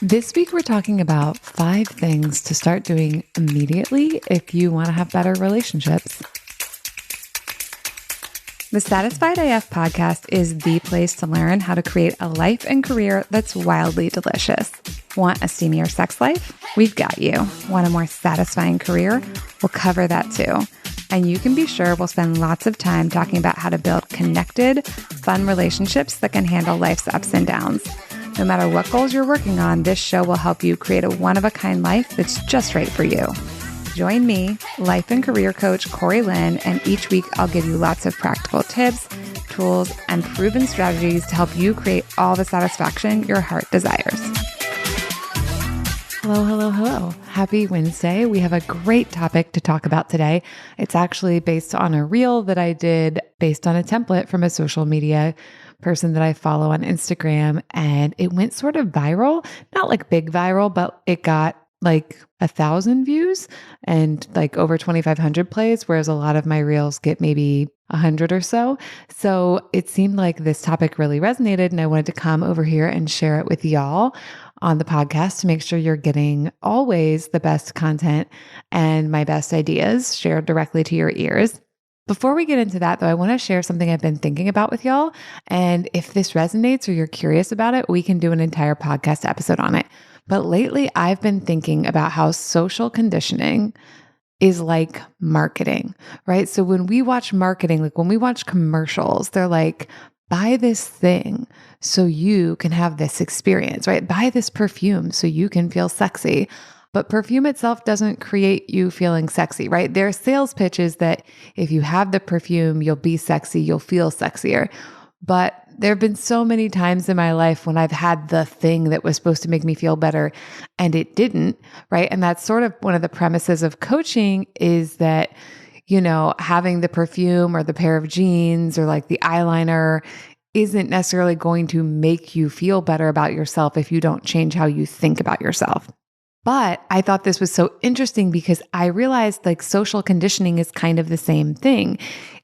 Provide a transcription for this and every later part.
This week, we're talking about 5 things to start doing immediately if you want to have better relationships. The Satisfied AF podcast is the place to learn how to create a life and career that's wildly delicious. Want a steamier sex life? We've got you. Want a more satisfying career? We'll cover that too. And you can be sure we'll spend lots of time talking about how to build connected, fun relationships that can handle life's ups and downs. No matter what goals you're working on, this show will help you create a one-of-a-kind life that's just right for you. Join me, life and career coach Corey Lynn, and each week I'll give you lots of practical tips, tools, and proven strategies to help you create all the satisfaction your heart desires. Hello. Happy Wednesday. We have a great topic to talk about today. It's actually based on a reel that I did based on a template from a social media person that I follow on Instagram, and it went sort of viral, not like big viral, but it got like 1,000 views and like over 2,500 plays, whereas a lot of my reels get maybe 100 or so. So it seemed like this topic really resonated, and I wanted to come over here and share it with y'all on the podcast to make sure you're getting always the best content and my best ideas shared directly to your ears. Before we get into that, though, I want to share something I've been thinking about with y'all. And if this resonates or you're curious about it, we can do an entire podcast episode on it. But lately, I've been thinking about how social conditioning is like marketing, right? So when we watch marketing, like when we watch commercials, they're like, buy this thing so you can have this experience, right? Buy this perfume so you can feel sexy. But perfume itself doesn't create you feeling sexy, right? There are sales pitches that if you have the perfume, you'll be sexy, you'll feel sexier. But there have been so many times in my life when I've had the thing that was supposed to make me feel better and it didn't, right? And that's sort of one of the premises of coaching is that, you know, having the perfume or the pair of jeans or like the eyeliner isn't necessarily going to make you feel better about yourself if you don't change how you think about yourself. But I thought this was so interesting because I realized like social conditioning is kind of the same thing.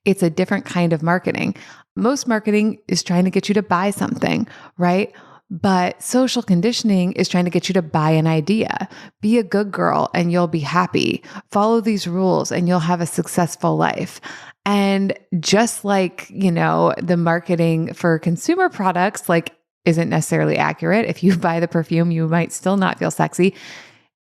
It's a different kind of marketing. Most marketing is trying to get you to buy something, right? But social conditioning is trying to get you to buy an idea. Be a good girl and you'll be happy. Follow these rules and you'll have a successful life. And just like, you know, the marketing for consumer products, like isn't necessarily accurate. If you buy the perfume, you might still not feel sexy.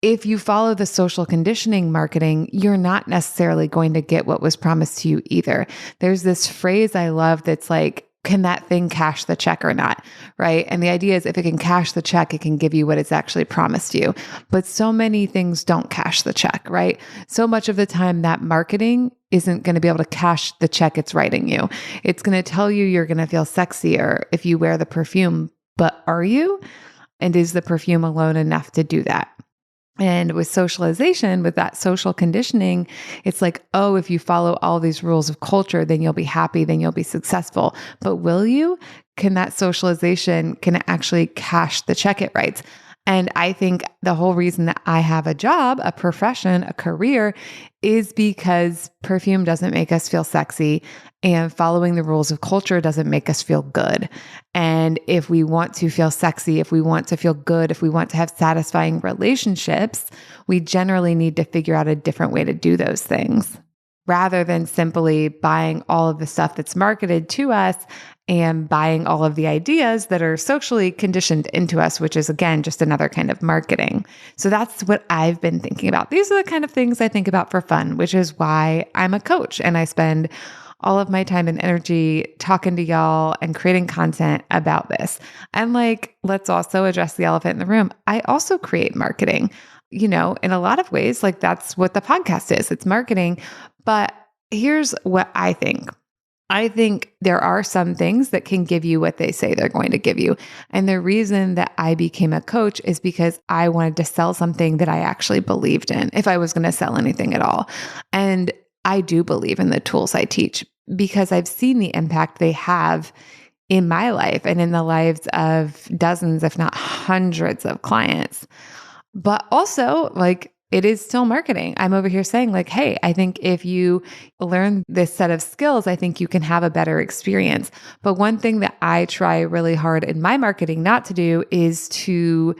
If you follow the social conditioning marketing, you're not necessarily going to get what was promised to you either. There's this phrase I love that's like, can that thing cash the check or not? Right? And the idea is if it can cash the check, it can give you what it's actually promised you. But so many things don't cash the check, right? So much of the time that marketing isn't going to be able to cash the check it's writing you. It's going to tell you you're going to feel sexier if you wear the perfume, but are you? And is the perfume alone enough to do that? And with socialization, with that social conditioning, it's like, oh, if you follow all these rules of culture, then you'll be happy, then you'll be successful. But will you? Can that socialization, can it actually cash the check it writes? And I think the whole reason that I have a job, a profession, a career is because perfume doesn't make us feel sexy and following the rules of culture doesn't make us feel good. And if we want to feel sexy, if we want to feel good, if we want to have satisfying relationships, we generally need to figure out a different way to do those things rather than simply buying all of the stuff that's marketed to us and buying all of the ideas that are socially conditioned into us, which is, again, just another kind of marketing. So that's what I've been thinking about. These are the kind of things I think about for fun, which is why I'm a coach and I spend all of my time and energy talking to y'all and creating content about this. And like, let's also address the elephant in the room. I also create marketing, you know, in a lot of ways, like that's what the podcast is. It's marketing. But here's what I think. I think there are some things that can give you what they say they're going to give you. And the reason that I became a coach is because I wanted to sell something that I actually believed in, if I was going to sell anything at all. And I do believe in the tools I teach because I've seen the impact they have in my life and in the lives of dozens, if not hundreds of clients. But also, like, it is still marketing. I'm over here saying like, hey, I think if you learn this set of skills, I think you can have a better experience. But one thing that I try really hard in my marketing not to do is to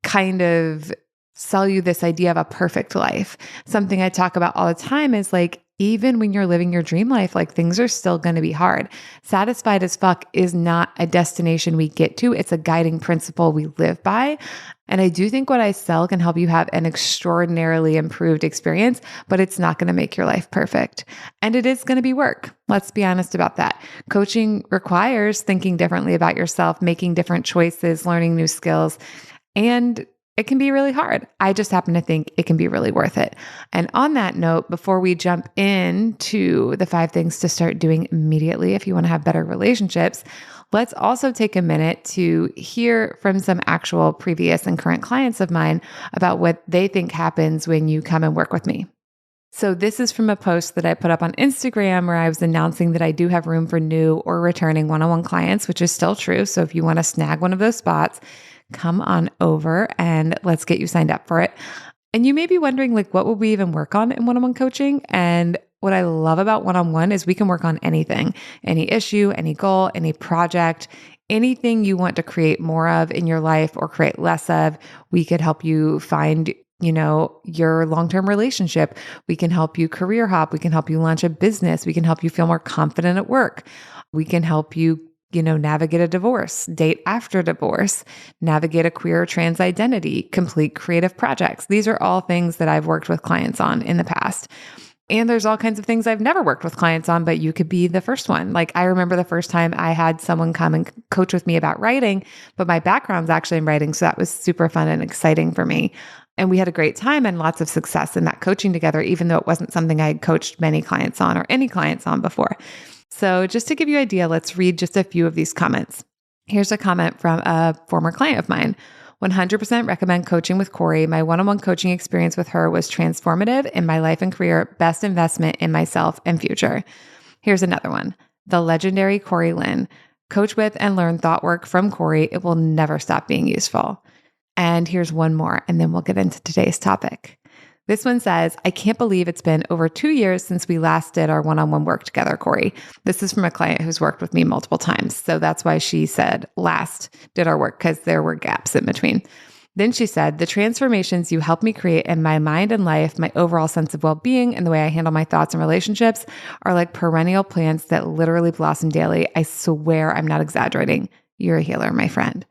kind of sell you this idea of a perfect life. Something I talk about all the time is like, even when you're living your dream life, like things are still going to be hard. Satisfied as fuck is not a destination we get to. It's a guiding principle we live by. And I do think what I sell can help you have an extraordinarily improved experience, but it's not going to make your life perfect. And it is going to be work. Let's be honest about that. Coaching requires thinking differently about yourself, making different choices, learning new skills, and it can be really hard. I just happen to think it can be really worth it. And on that note, before we jump into the 5 things to start doing immediately if you want to have better relationships, let's also take a minute to hear from some actual previous and current clients of mine about what they think happens when you come and work with me. So this is from a post that I put up on Instagram where I was announcing that I do have room for new or returning one-on-one clients, which is still true. So if you want to snag one of those spots, come on over and let's get you signed up for it. And you may be wondering, like, what would we even work on in one-on-one coaching? And what I love about one-on-one is we can work on anything, any issue, any goal, any project, anything you want to create more of in your life or create less of. We could help you find your long-term relationship. We can help you career hop. We can help you launch a business. We can help you feel more confident at work. We can help you navigate a divorce, date after divorce, navigate a queer or trans identity, complete creative projects. These are all things that I've worked with clients on in the past. And there's all kinds of things I've never worked with clients on, but you could be the first one. Like I remember the first time I had someone come and coach with me about writing, but my background's actually in writing. So that was super fun and exciting for me. And we had a great time and lots of success in that coaching together, even though it wasn't something I had coached many clients on or any clients on before. So just to give you an idea, let's read just a few of these comments. Here's a comment from a former client of mine. 100% recommend coaching with Corey. My one-on-one coaching experience with her was transformative in my life and career, best investment in myself and future. Here's another one. The legendary Corey Lynn. Coach with and learn thought work from Corey. It will never stop being useful. And here's one more, and then we'll get into today's topic. This one says, I can't believe it's been over 2 years since we last did our one-on-one work together, Corey. This is from a client who's worked with me multiple times. So that's why she said last did our work, because there were gaps in between. Then she said, the transformations you helped me create in my mind and life, my overall sense of well-being, and the way I handle my thoughts and relationships are like perennial plants that literally blossom daily. I swear I'm not exaggerating. You're a healer, my friend.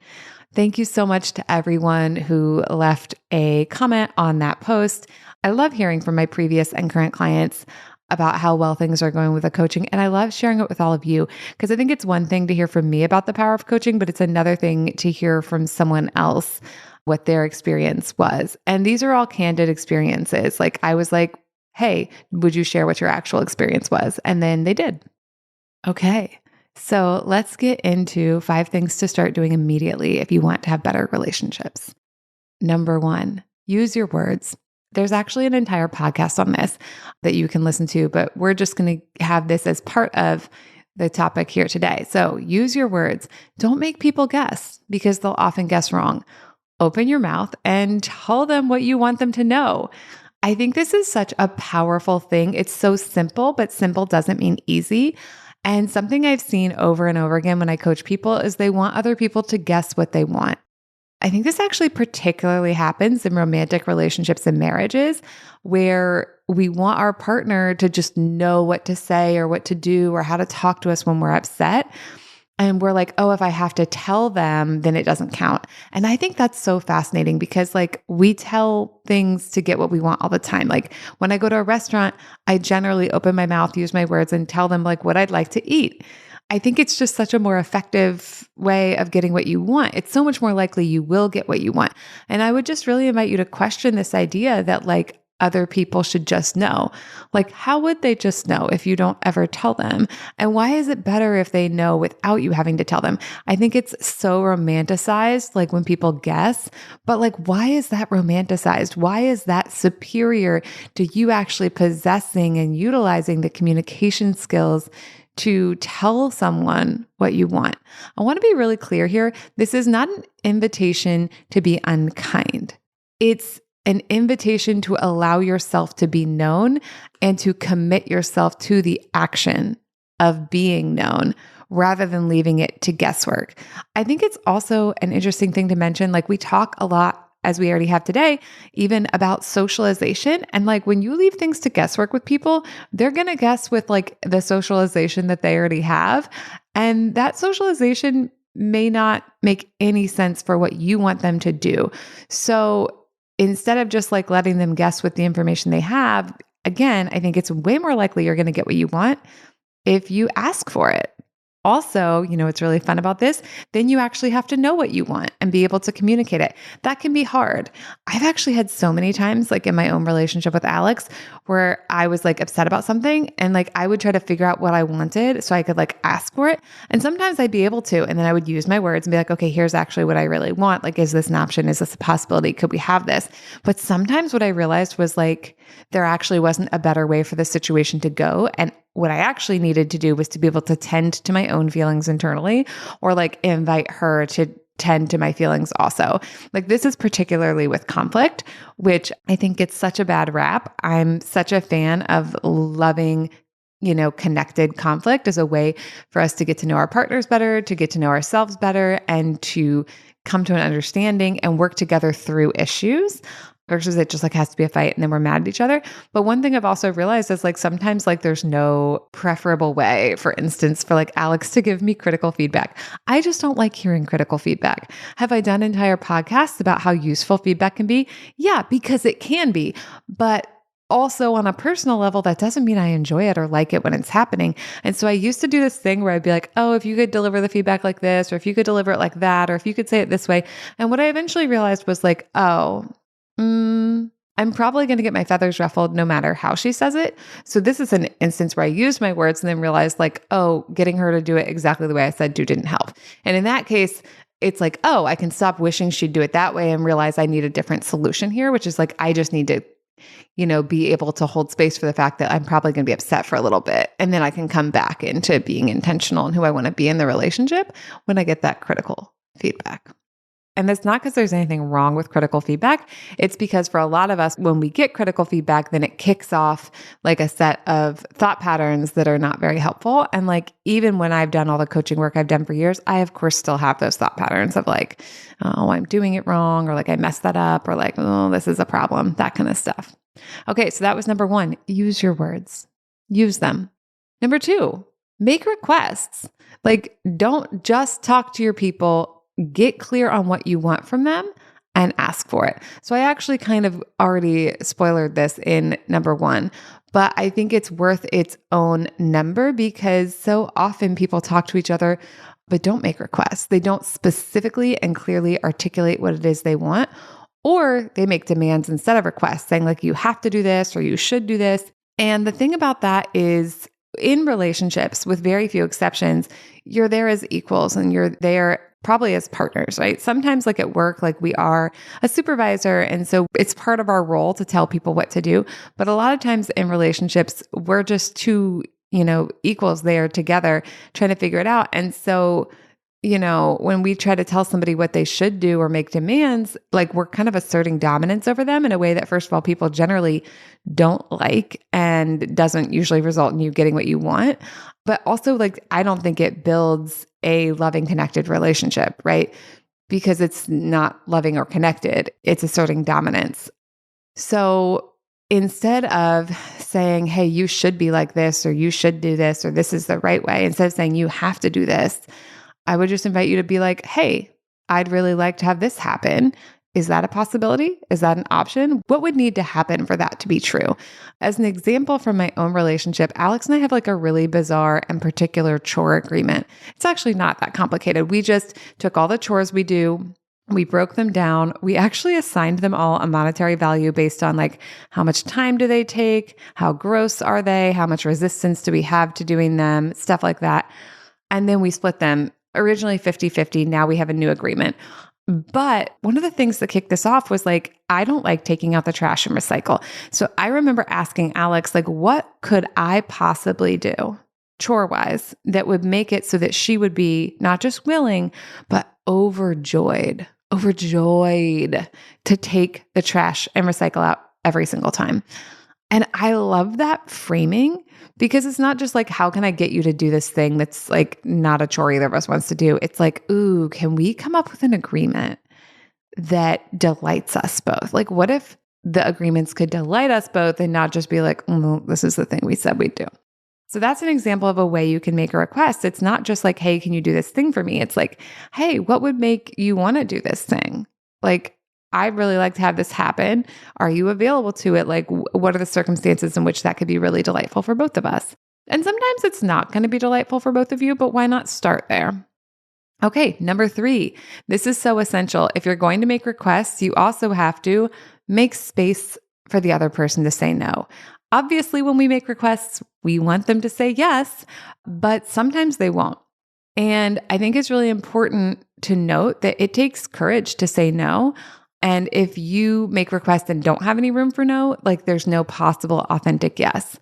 Thank you so much to everyone who left a comment on that post. I love hearing from my previous and current clients about how well things are going with the coaching. And I love sharing it with all of you because I think it's one thing to hear from me about the power of coaching, but it's another thing to hear from someone else what their experience was. And these are all candid experiences. Like I was like, hey, would you share what your actual experience was? And then they did. Okay. So let's get into 5 things to start doing immediately if you want to have better relationships. Number 1, use your words. There's actually an entire podcast on this that you can listen to, but we're just going to have this as part of the topic here today. So use your words. Don't make people guess because they'll often guess wrong. Open your mouth and tell them what you want them to know. I think this is such a powerful thing. It's so simple, but simple doesn't mean easy. And something I've seen over and over again when I coach people is they want other people to guess what they want. I think this actually particularly happens in romantic relationships and marriages where we want our partner to just know what to say or what to do or how to talk to us when we're upset. And we're like, oh, if I have to tell them, then it doesn't count. And I think that's so fascinating because like we tell things to get what we want all the time. Like when I go to a restaurant, I generally open my mouth, use my words and tell them like what I'd like to eat. I think it's just such a more effective way of getting what you want. It's so much more likely you will get what you want. And I would just really invite you to question this idea that like other people should just know. Like, how would they just know if you don't ever tell them? And why is it better if they know without you having to tell them? I think it's so romanticized, like when people guess, but like, why is that romanticized? Why is that superior to you actually possessing and utilizing the communication skills to tell someone what you want? I want to be really clear here. This is not an invitation to be unkind. It's an invitation to allow yourself to be known and to commit yourself to the action of being known rather than leaving it to guesswork. I think it's also an interesting thing to mention. Like we talk a lot as we already have today, even about socialization. And like when you leave things to guesswork with people, they're going to guess with like the socialization that they already have. And that socialization may not make any sense for what you want them to do. So instead of just like letting them guess with the information they have, again, I think it's way more likely you're going to get what you want if you ask for it. Also, what's really fun about this, then you actually have to know what you want and be able to communicate it. That can be hard. I've actually had so many times, like in my own relationship with Alex, where I was like upset about something and like I would try to figure out what I wanted so I could like ask for it. And sometimes I'd be able to, and then I would use my words and be like, okay, here's actually what I really want. Like, is this an option? Is this a possibility? Could we have this? But sometimes what I realized was like, there actually wasn't a better way for the situation to go. And what I actually needed to do was to be able to tend to my own feelings internally, or like invite her to tend to my feelings also. Like this is particularly with conflict, which I think gets such a bad rap. I'm such a fan of loving, connected conflict as a way for us to get to know our partners better, to get to know ourselves better, and to come to an understanding and work together through issues. Versus it just like has to be a fight and then we're mad at each other. But one thing I've also realized is like sometimes like there's no preferable way, for instance, for like Alex to give me critical feedback. I just don't like hearing critical feedback. Have I done entire podcasts about how useful feedback can be? Yeah, because it can be. But also on a personal level, that doesn't mean I enjoy it or like it when it's happening. And so I used to do this thing where I'd be like, oh, if you could deliver the feedback like this, or if you could deliver it like that, or if you could say it this way. And what I eventually realized was like, oh, I'm probably going to get my feathers ruffled no matter how she says it. So this is an instance where I used my words and then realized like, oh, getting her to do it exactly the way I said to didn't help. And in that case, it's like, oh, I can stop wishing she'd do it that way and realize I need a different solution here, which is like, I just need to, be able to hold space for the fact that I'm probably going to be upset for a little bit. And then I can come back into being intentional in who I want to be in the relationship when I get that critical feedback. And that's not because there's anything wrong with critical feedback. It's because for a lot of us, when we get critical feedback, then it kicks off like a set of thought patterns that are not very helpful. And like, even when I've done all the coaching work I've done for years, I of course still have those thought patterns of like, oh, I'm doing it wrong, or like I messed that up, or like, oh, this is a problem, that kind of stuff. Okay, so that was number one, use your words, use them. Number two, make requests. Like, don't just talk to your people. Get clear on what you want from them and ask for it. So I actually kind of already spoilered this in number one, but I think it's worth its own number because so often people talk to each other, but don't make requests. They don't specifically and clearly articulate what it is they want, or they make demands instead of requests, saying like, you have to do this or you should do this. And the thing about that is, in relationships, with very few exceptions, you're there as equals and you're there probably as partners, right? Sometimes like at work, like we are a supervisor. And so it's part of our role to tell people what to do. But a lot of times in relationships, we're just two, equals there together trying to figure it out. And so, when we try to tell somebody what they should do or make demands, like we're kind of asserting dominance over them in a way that, first of all, people generally don't like and doesn't usually result in you getting what you want. But also, like, I don't think it builds a loving, connected relationship, right? Because it's not loving or connected, it's asserting dominance. So instead of saying, hey, you should be like this, or you should do this, or this is the right way, instead of saying you have to do this, I would just invite you to be like, hey, I'd really like to have this happen. Is that a possibility? Is that an option? What would need to happen for that to be true? As an example from my own relationship, Alex and I have like a really bizarre and particular chore agreement. It's actually not that complicated. We just took all the chores we do, we broke them down. We actually assigned them all a monetary value based on like, how much time do they take? How gross are they? How much resistance do we have to doing them? Stuff like that. And then we split them. Originally 50-50. Now we have a new agreement. But one of the things that kicked this off was like, I don't like taking out the trash and recycle. So I remember asking Alex, like, what could I possibly do chore-wise that would make it so that she would be not just willing, but overjoyed to take the trash and recycle out every single time. And I love that framing because it's not just like, how can I get you to do this thing that's like not a chore either of us wants to do? It's like, ooh, can we come up with an agreement that delights us both? Like, what if the agreements could delight us both and not just be like, this is the thing we said we'd do? So that's an example of a way you can make a request. It's not just like, hey, can you do this thing for me? It's like, hey, what would make you want to do this thing? Like, I'd really like to have this happen. Are you available to it? Like, what are the circumstances in which that could be really delightful for both of us? And sometimes it's not going to be delightful for both of you, but why not start there? Okay, number 3. This is so essential. If you're going to make requests, you also have to make space for the other person to say no. Obviously, when we make requests, we want them to say yes, but sometimes they won't. And I think it's really important to note that it takes courage to say no. And if you make requests and don't have any room for no, like there's no possible authentic yes.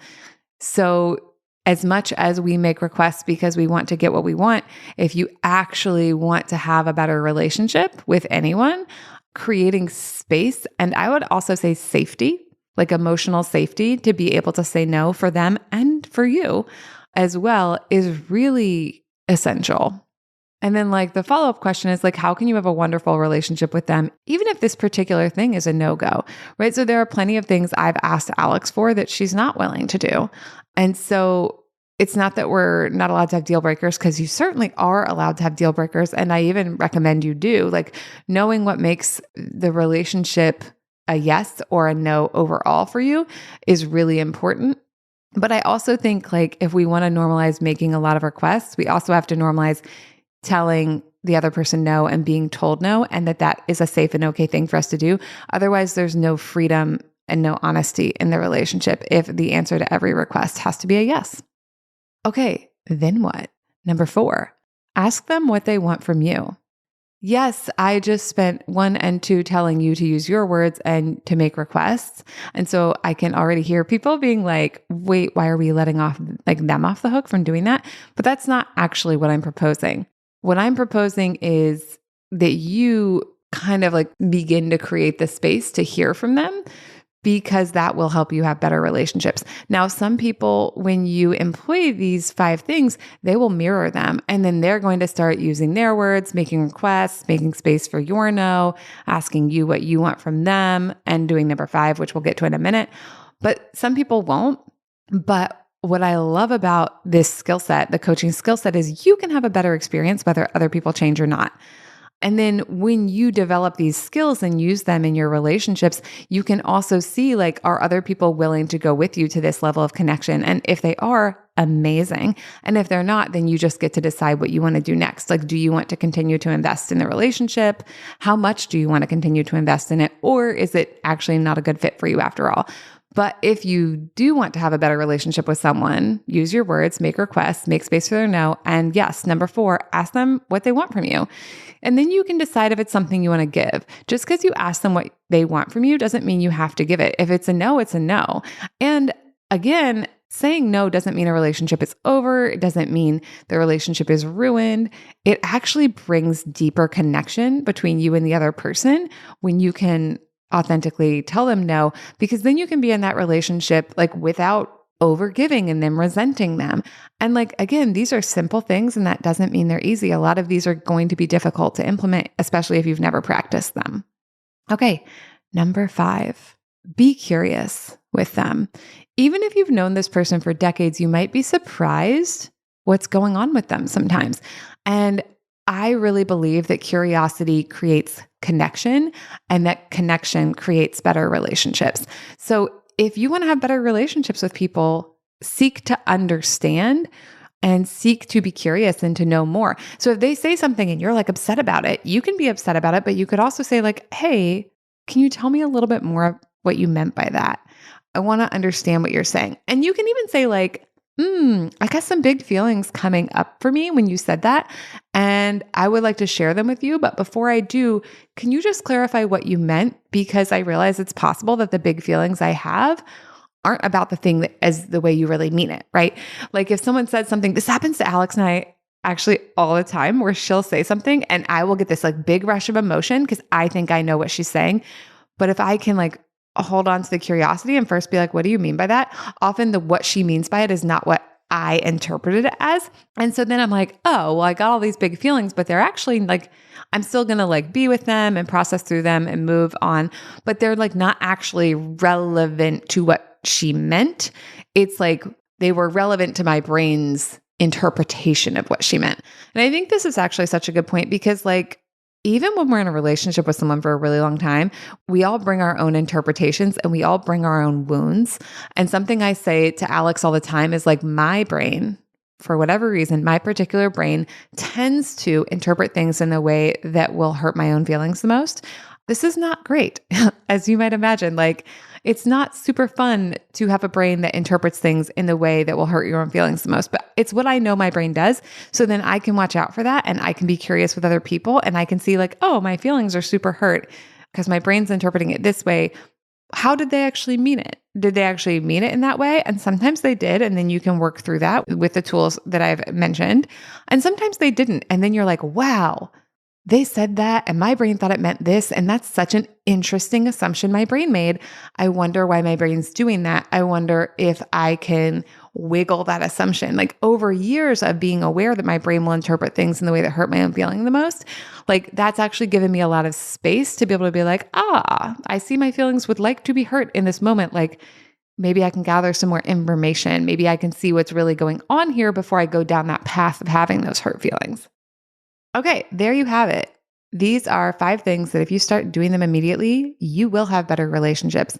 So as much as we make requests because we want to get what we want, if you actually want to have a better relationship with anyone, creating space, and I would also say safety, like emotional safety to be able to say no for them and for you as well, is really essential. And then like the follow-up question is like, how can you have a wonderful relationship with them, even if this particular thing is a no-go, right? So there are plenty of things I've asked Alex for that she's not willing to do. And so it's not that we're not allowed to have deal breakers, because you certainly are allowed to have deal breakers. And I even recommend you do. Like, knowing what makes the relationship a yes or a no overall for you is really important. But I also think like if we want to normalize making a lot of requests, we also have to normalize telling the other person no and being told no, and that is a safe and okay thing for us to do. Otherwise, there's no freedom and no honesty in the relationship if the answer to every request has to be a yes. Okay, then what? Number 4, ask them what they want from you. Yes, I just spent 1 and 2 telling you to use your words and to make requests. And so I can already hear people being like, wait, why are we letting them off the hook from doing that? But that's not actually what I'm proposing. What I'm proposing is that you kind of like begin to create the space to hear from them, because that will help you have better relationships. Now, some people, when you employ these 5 things, they will mirror them. And then they're going to start using their words, making requests, making space for your no, asking you what you want from them, and doing number 5, which we'll get to in a minute. But some people won't. But what I love about this skill set, the coaching skill set, is you can have a better experience whether other people change or not. And then when you develop these skills and use them in your relationships, you can also see like, are other people willing to go with you to this level of connection? And if they are, amazing. And if they're not, then you just get to decide what you want to do next. Like, do you want to continue to invest in the relationship? How much do you want to continue to invest in it? Or is it actually not a good fit for you after all? But if you do want to have a better relationship with someone, use your words, make requests, make space for their no. And yes, number 4, ask them what they want from you. And then you can decide if it's something you want to give. Just because you ask them what they want from you doesn't mean you have to give it. If it's a no, it's a no. And again, saying no doesn't mean a relationship is over. It doesn't mean the relationship is ruined. It actually brings deeper connection between you and the other person when you can authentically tell them no, because then you can be in that relationship like without overgiving and then resenting them. And like, again, these are simple things, and that doesn't mean they're easy. A lot of these are going to be difficult to implement, especially if you've never practiced them. Okay, number 5, be curious with them. Even if you've known this person for decades, you might be surprised what's going on with them sometimes. And I really believe that curiosity creates connection, and that connection creates better relationships. So if you want to have better relationships with people, seek to understand and seek to be curious and to know more. So if they say something and you're like upset about it, you can be upset about it, but you could also say like, hey, can you tell me a little bit more of what you meant by that? I want to understand what you're saying. And you can even say like, I got some big feelings coming up for me when you said that, and I would like to share them with you. But before I do, can you just clarify what you meant? Because I realize it's possible that the big feelings I have aren't about the thing that as the way you really mean it, right? Like if someone said something, this happens to Alex and I actually all the time, where she'll say something and I will get this like big rush of emotion because I think I know what she's saying. But if I can like hold on to the curiosity and first be like, what do you mean by that? Often what she means by it is not what I interpreted it as. And so then I'm like, oh, well, I got all these big feelings, but they're actually like, I'm still going to like be with them and process through them and move on, but they're like not actually relevant to what she meant. It's like they were relevant to my brain's interpretation of what she meant. And I think this is actually such a good point because like, even when we're in a relationship with someone for a really long time, we all bring our own interpretations and we all bring our own wounds. And something I say to Alex all the time is like, my brain, for whatever reason, my particular brain tends to interpret things in a way that will hurt my own feelings the most. This is not great, as you might imagine. Like, it's not super fun to have a brain that interprets things in the way that will hurt your own feelings the most, but it's what I know my brain does. So then I can watch out for that and I can be curious with other people and I can see like, oh, my feelings are super hurt because my brain's interpreting it this way. How did they actually mean it? Did they actually mean it in that way? And sometimes they did. And then you can work through that with the tools that I've mentioned. And sometimes they didn't. And then you're like, wow, they said that and my brain thought it meant this. And that's such an interesting assumption my brain made. I wonder why my brain's doing that. I wonder if I can wiggle that assumption. Like over years of being aware that my brain will interpret things in the way that hurt my own feeling the most, like that's actually given me a lot of space to be able to be like, I see my feelings would like to be hurt in this moment. Like maybe I can gather some more information. Maybe I can see what's really going on here before I go down that path of having those hurt feelings. Okay, there you have it. These are 5 things that if you start doing them immediately, you will have better relationships.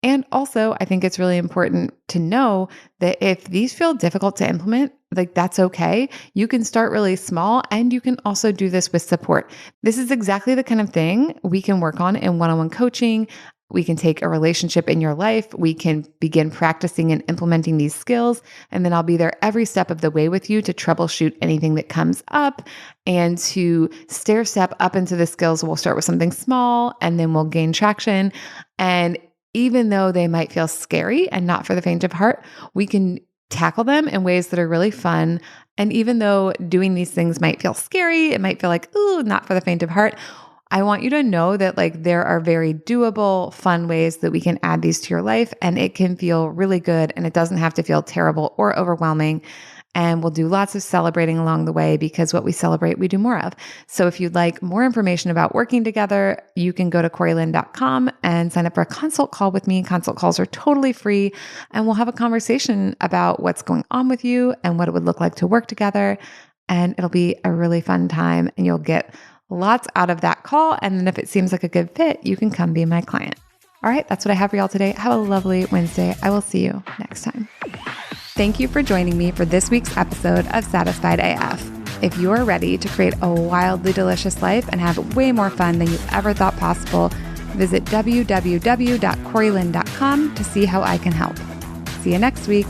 And also, I think it's really important to know that if these feel difficult to implement, like that's okay. You can start really small and you can also do this with support. This is exactly the kind of thing we can work on in one-on-one coaching. We can take a relationship in your life. We can begin practicing and implementing these skills. And then I'll be there every step of the way with you to troubleshoot anything that comes up and to stair step up into the skills. We'll start with something small and then we'll gain traction. And even though they might feel scary and not for the faint of heart, we can tackle them in ways that are really fun. And even though doing these things might feel scary, it might feel like, ooh, not for the faint of heart, I want you to know that like there are very doable, fun ways that we can add these to your life and it can feel really good and it doesn't have to feel terrible or overwhelming. And we'll do lots of celebrating along the way because what we celebrate, we do more of. So if you'd like more information about working together, you can go to CoreyLynn.com and sign up for a consult call with me. Consult calls are totally free and we'll have a conversation about what's going on with you and what it would look like to work together. And it'll be a really fun time and you'll get lots out of that call. And then if it seems like a good fit, you can come be my client. All right, that's what I have for y'all today. Have a lovely Wednesday. I will see you next time. Thank you for joining me for this week's episode of Satisfied AF. If you are ready to create a wildly delicious life and have way more fun than you ever thought possible, visit www.coreylynn.com to see how I can help. See you next week.